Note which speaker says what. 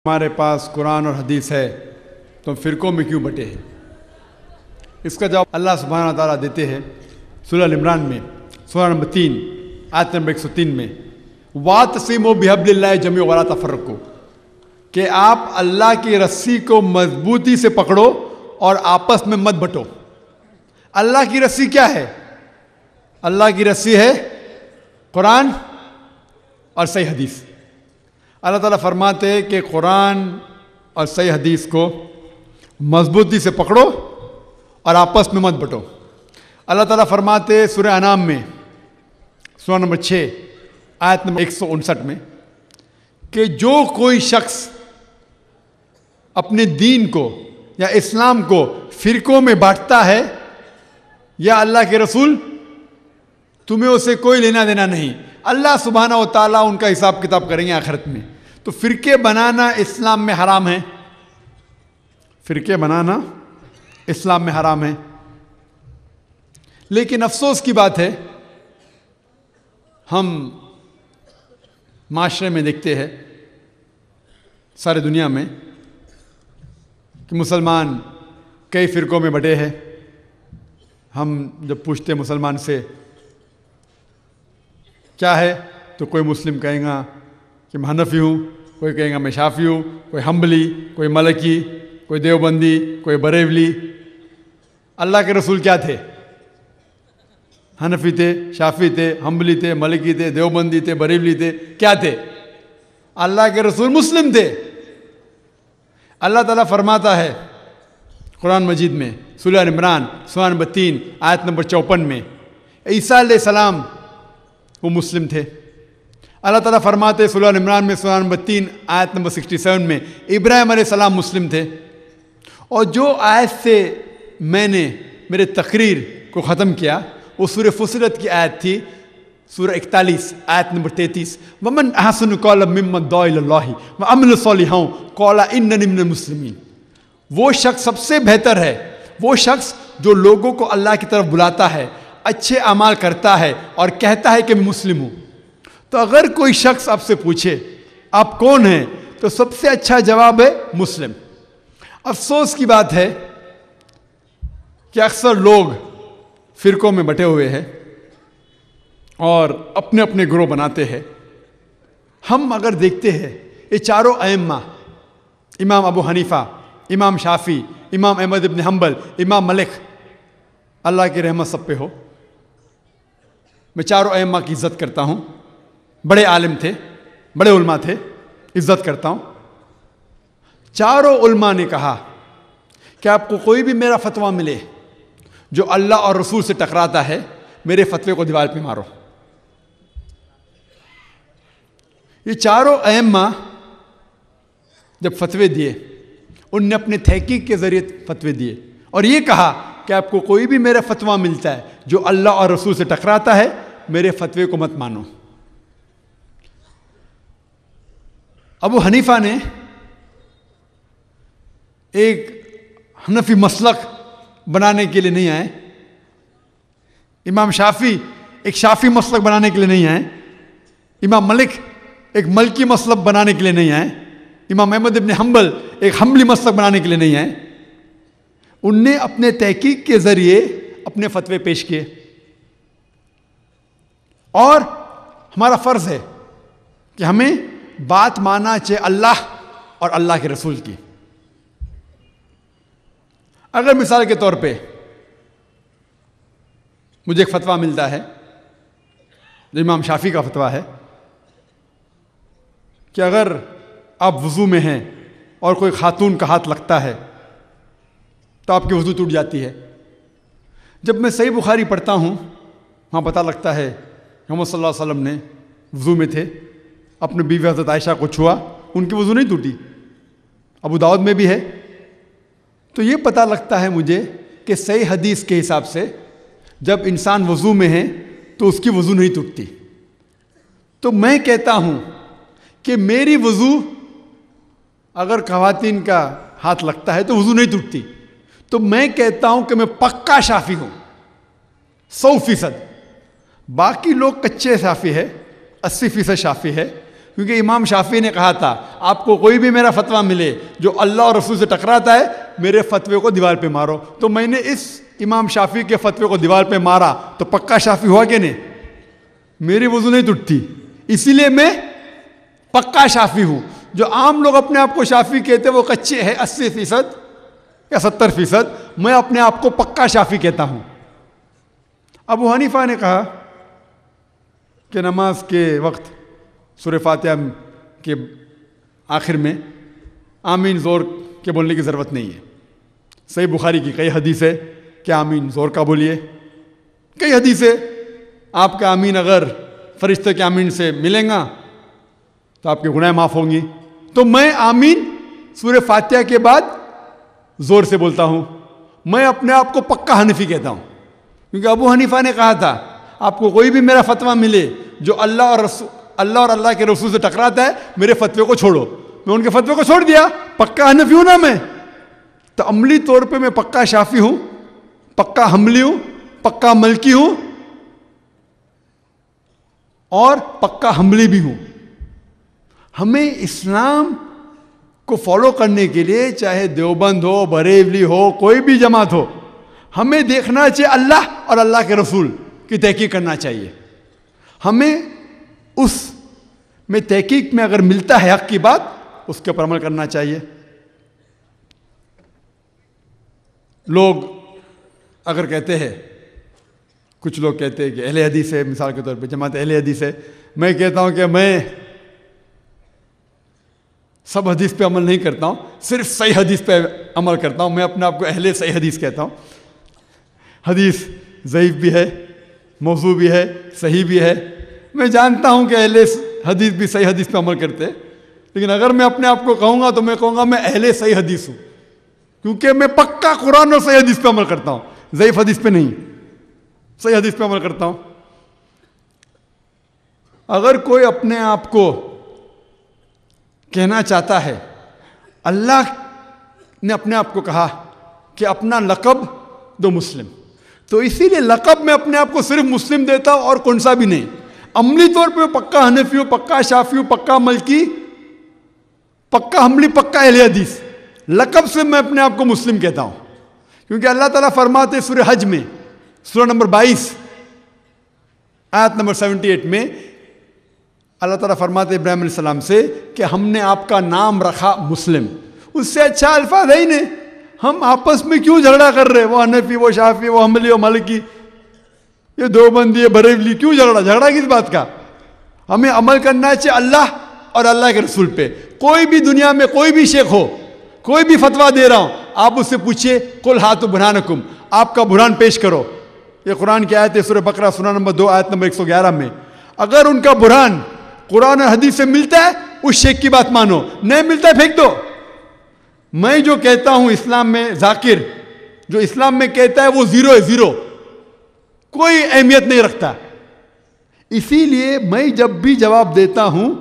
Speaker 1: ہمارے پاس قرآن اور حدیث ہے تو فرقوں میں کیوں بٹے ہیں؟ اس کا جواب اللہ سبحانہ تعالیٰ دیتے ہیں سورہ عمران میں، سورہ نمبر 3 آیت نمبر 103 میں، وَاعْتَصِمُوا بِحَبْلِ اللَّهِ جَمِيعًا وَلَا تَفَرَّقُوا، کہ آپ اللہ کی رسی کو مضبوطی سے پکڑو اور آپس میں مت بٹو۔ اللہ کی رسی کیا ہے؟ اللہ کی رسی ہے قرآن اور صحیح حدیث۔ اللہ تعالیٰ فرماتے ہیں کہ قرآن اور صحیح حدیث کو مضبوطی سے پکڑو اور آپس میں مت بٹو۔ اللہ تعالیٰ فرماتے ہیں سورہ انعام میں، سورہ نمبر 6 آیت نمبر 159 میں، کہ جو کوئی شخص اپنے دین کو یا اسلام کو فرقوں میں بانٹتا ہے، یا اللہ کے رسول تمہیں اسے کوئی لینا دینا نہیں، اللہ سبحانہ و تعالیٰ ان کا حساب کتاب کریں گے آخرت میں۔ تو فرقے بنانا اسلام میں حرام ہے، فرقے بنانا اسلام میں حرام ہے۔ لیکن افسوس کی بات ہے، ہم معاشرے میں دیکھتے ہیں سارے دنیا میں کہ مسلمان کئی فرقوں میں بٹے ہیں۔ ہم جب پوچھتے مسلمان سے کیا ہے تو کوئی مسلم کہیں گا کہ میں حنفی ہوں، کوئی کہیں گا میں شافعی ہوں، کوئی حنبلی، کوئی ملکی، کوئی دیوبندی، کوئی بریلوی۔ اللہ کے رسول کیا تھے؟ حنفی تھے، شافعی تھے، حنبلی تھے، ملکی تھے، دیوبندی تھے، بریلوی تھے، کیا تھے؟ اللہ کے رسول مسلم تھے۔ اللہ تعالیٰ فرماتا ہے قرآن مجید میں، سورہ عمران سورہ نمبر 3 آیت نمبر 54 میں، عیسیٰ علیہ السلام وہ مسلم تھے۔ اللہ تعالیٰ فرماتے سورہ عمران میں سورہ نمبر 3 آیت نمبر 67 میں، ابراہیم علیہ السلام مسلم تھے۔ اور جو آیت سے میں نے میرے تقریر کو ختم کیا وہ سورہ فصلت کی آیت تھی، سورہ 41 آیت نمبر 33، وَمَنْ أَحْسَنُ قَوْلًا مِّمَّنْ دَعَا إِلَى اللَّهِ وَعَمِلَ صَالِحًا قَالَ إِنَّنِي مِنَ الْمُسْلِمِينَ۔ وہ شخص سب سے بہتر ہے، وہ شخص جو لوگوں کو اللہ کی طرف بلاتا ہے، اچھے اعمال کرتا ہے اور کہتا ہے کہ میں مسلم ہوں۔ تو اگر کوئی شخص آپ سے پوچھے آپ کون ہیں تو سب سے اچھا جواب ہے مسلم۔ افسوس کی بات ہے کہ اکثر لوگ فرقوں میں بٹے ہوئے ہیں اور اپنے اپنے گروہ بناتے ہیں۔ ہم اگر دیکھتے ہیں یہ چاروں ائمہ، امام ابو حنیفہ، امام شافعی، امام احمد ابن حنبل، امام مالک، اللہ کی رحمت سب پہ ہو، میں چاروں ائمہ کی عزت کرتا ہوں، بڑے عالم تھے، بڑے علماء تھے، عزت کرتا ہوں۔ چاروں علماء نے کہا کہ آپ کو کوئی بھی میرا فتویٰ ملے جو اللہ اور رسول سے ٹکراتا ہے، میرے فتوے کو دیوار پہ مارو۔ یہ چاروں ائمہ جب فتوے دیے، ان نے اپنے تحقیق کے ذریعے فتوے دیے اور یہ کہا کہ آپ کو کوئی بھی میرا فتویٰ ملتا ہے جو اللہ اور رسول سے ٹکراتا ہے، میرے فتوے کو مت مانو۔ ابو حنیفہ نے ایک حنفی مسلک بنانے کے لیے نہیں آئے، امام شافعی ایک شافعی مسلک بنانے کے لیے نہیں آئے، امام مالک ایک ملکی مسلک بنانے کے لیے نہیں آئے، امام احمد ابن حنبل ایک حنبلی مسلک بنانے کے لیے نہیں آئے۔ ان نے اپنے تحقیق کے ذریعے اپنے فتوے پیش کیے، اور ہمارا فرض ہے کہ ہمیں بات ماننا چاہیے اللہ اور اللہ کے رسول کی۔ اگر مثال کے طور پہ مجھے ایک فتویٰ ملتا ہے جو امام شافعی کا فتویٰ ہے کہ اگر آپ وضو میں ہیں اور کوئی خاتون کا ہاتھ لگتا ہے تو آپ کی وضو ٹوٹ جاتی ہے۔ جب میں صحیح بخاری پڑھتا ہوں وہاں پتہ لگتا ہے محمد صلی اللہ علیہ وسلم نے وضو میں تھے، اپنے بیوی حضرت عائشہ کو چھوا، ان کی وضو نہیں ٹوٹی۔ ابو داؤد میں بھی ہے۔ تو یہ پتہ لگتا ہے مجھے کہ صحیح حدیث کے حساب سے جب انسان وضو میں ہے تو اس کی وضو نہیں ٹوٹتی۔ تو میں کہتا ہوں کہ میری وضو اگر خواتین کا ہاتھ لگتا ہے تو وضو نہیں ٹوٹتی، تو میں کہتا ہوں کہ میں پکا شافعی ہوں 100%۔ باقی لوگ کچے شافعی ہے، 80% شافعی ہے، کیونکہ امام شافعی نے کہا تھا آپ کو کوئی بھی میرا فتویٰ ملے جو اللہ اور رسول سے ٹکراتا ہے میرے فتوے کو دیوار پہ مارو. تو میں نے اس امام شافعی کے فتوے کو دیوار پہ مارا تو پکا شافعی ہوا کہ نہیں؟ میری وضو نہیں ٹوٹتی، اسی لیے میں پکا شافعی ہوں. جو عام لوگ اپنے آپ کو شافعی کہتے ہیں وہ کچے ہیں 80% یا 70%. میں اپنے آپ کو پکا شافعی کہتا ہوں. ابو حنیفہ نے کہا کہ نماز کے وقت سورہ فاتحہ کے آخر میں آمین زور کے بولنے کی ضرورت نہیں ہے. صحیح بخاری کی کئی حدیث ہے کہ آمین زور کا بولیے. کئی حدیث ہے آپ کا آمین اگر فرشتے کے آمین سے ملیں گا تو آپ کے گناہ معاف ہوں گی. تو میں آمین سورہ فاتحہ کے بعد زور سے بولتا ہوں. میں اپنے آپ کو پکا حنفی کہتا ہوں کیونکہ ابو حنیفہ نے کہا تھا آپ کو کوئی بھی میرا فتویٰ ملے جو اللہ اور اللہ کے رسول سے ٹکراتا ہے میرے فتوے کو چھوڑو. میں ان کے فتوے کو چھوڑ دیا. پکا حنفی ہوں نا میں. تو عملی طور پہ میں پکا شافعی ہوں، پکا حنبلی ہوں، پکا مالکی ہوں اور پکا حنبلی بھی ہوں. ہمیں اسلام کو فالو کرنے کے لیے چاہے دیوبند ہو، بریلوی ہو، کوئی بھی جماعت ہو، ہمیں دیکھنا چاہیے اللہ اور اللہ کے رسول کی تحقیق کرنا چاہیے. ہمیں اس میں تحقیق میں اگر ملتا ہے حق کی بات اس کے اوپر عمل کرنا چاہیے. لوگ اگر کہتے ہیں، کچھ لوگ کہتے ہیں کہ اہل حدیث ہے، مثال کے طور پہ جماعت اہل حدیث ہے. میں کہتا ہوں کہ میں سب حدیث پہ عمل نہیں کرتا ہوں، صرف صحیح حدیث پہ عمل کرتا ہوں. میں اپنے آپ کو اہل صحیح حدیث کہتا ہوں. حدیث ضعیف بھی ہے، موضوع بھی ہے، صحیح بھی ہے. میں جانتا ہوں کہ اہل حدیث بھی صحیح حدیث پہ عمل کرتے ہیں، لیکن اگر میں اپنے آپ کو کہوں گا تو میں کہوں گا میں اہل صحیح حدیث ہوں، کیونکہ میں پکا قرآن اور صحیح حدیث پہ عمل کرتا ہوں، ضعیف حدیث پہ نہیں، صحیح حدیث پہ عمل کرتا ہوں. اگر کوئی اپنے آپ کو کہنا چاہتا ہے، اللہ نے اپنے آپ کو کہا کہ اپنا لقب دو مسلم، تو اسی لیے لقب میں اپنے آپ کو صرف مسلم دیتا ہوں اور کون سا بھی نہیں. عملی طور پہ پکا حنفی ہوں، پکا شافعی ہوں، پکا مالکی، پکا حنبلی، پکا اہل حدیث. لقب سے میں اپنے آپ کو مسلم کہتا ہوں کیونکہ اللہ تعالیٰ فرماتے ہیں سورہ حج میں، سورہ نمبر 22 آیت نمبر 78 میں اللہ تعالیٰ فرماتے ابراہیم علیہ السلام سے کہ ہم نے آپ کا نام رکھا مسلم. اس سے اچھا الفاظ ہے ہی نہیں. ہم آپس میں کیوں جھگڑا کر رہے؟ وہ حنفی، وہ شافعی، وہ حنبلی، وہ مالکی، یہ دیوبندی، یہ بریلوی، کیوں جھگڑا کس بات کا؟ ہمیں عمل کرنا چاہیے اللہ اور اللہ کے رسول پہ. کوئی بھی دنیا میں کوئی بھی شیخ ہو، کوئی بھی فتویٰ دے رہا ہوں، آپ اس سے پوچھئے قل ہاتوا برہانکم، آپ کا برہان پیش کرو. یہ قرآن کی آیت ہے سورہ بقرہ سورہ نمبر 2 آیت نمبر 111 میں. اگر ان کا برہان قرآن اور حدیث سے ملتا ہے اس شیخ کی بات مانو، نہیں ملتا ہے پھینک دو. میں جو کہتا ہوں اسلام میں، ذاکر جو اسلام میں کہتا ہے وہ زیرو ہے، زیرو، کوئی اہمیت نہیں رکھتا. اسی لیے میں جب بھی جواب دیتا ہوں